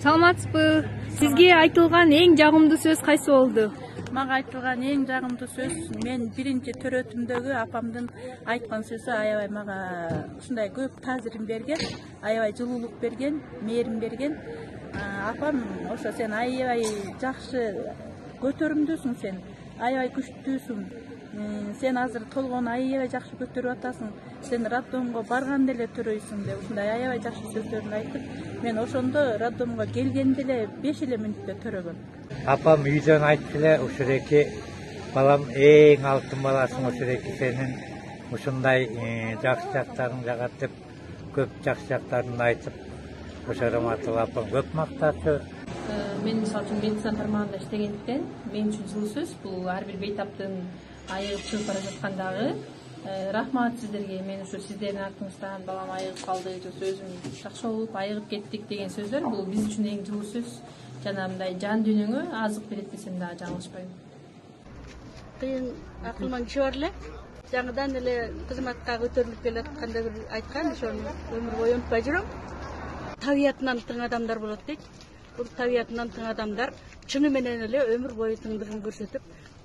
Саламатсызбы? Сизге айтылган эң жагымдуу сөз кайсы болду? Мага айтылган эң жагымдуу сөз мен биринчи төрөтүмдөгү апамдын айткан сөзү. Аябай мага ушундай көп таасирин берген, аябай жылуулук берген, мээрим берген. Апам ошо сен аябай жакшы көтөрүмдүүсүң, сен аябай күчтүүсүң. Сен азыр толгону аябай жакшы көтөрүп атасың. Сен роддомго барганда эле төрөйсүң деп ушундай аябай жакшы сөздөрүн айтып, мен ошондо роддомго келгенде эле 5 эле мүнөттө төрөгөм. Апам үйдөн айтты эле, ушуреки балам эң алтын баласың, ушуреки сенин ушундай жакшы жактарың жагат деп көп жакшы жактарын айтып, ошо раматова апам көп макташы. Мен мисалы үчүн медицина тармагында иштегендиктен мен үчүн жылуу сөз бул ар бир бейтаптын айыгып чыгып бара жаткандагы. Рахмат сиздерге, мен ушу сиздердин артыңыздан балам айыгып калды, өзүм жакшы болуп айыгып кеттик деген сөздөр бул биз үчүн эң жылуу сөз. Жана мындай жан дүйнөңө азык берет десем дагы жаңылышпайм. Кыйын акылман киши бар эле. Жаңыдан эле кызматка көтөрүлүп келатканда бир айткан, ошону өмүр бою унутпай жүрөм. Табиятынан тың адамдар болот дейт. Бул табиятынан тың адамдар чыны менен эле өмүр бою тыңдыгын көрсөтүп,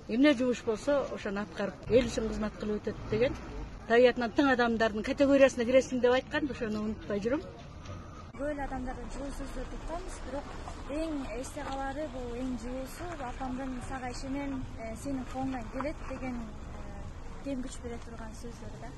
эмне жумуш болсо ошону аткарып, эл үчүн кызмат кылып өтөт деген. Табиятынан тың адамдардын категориясына киресиң деп айткан, ошону унутпай жүрөм. Көп адамдардын жылуу сөздөрүн уктабыз, бирок эң эсте калаары бул эң жылуусу апамдын сага ишенем, сенин колуңдан келет деген кем күч бере турган сөздөрү да.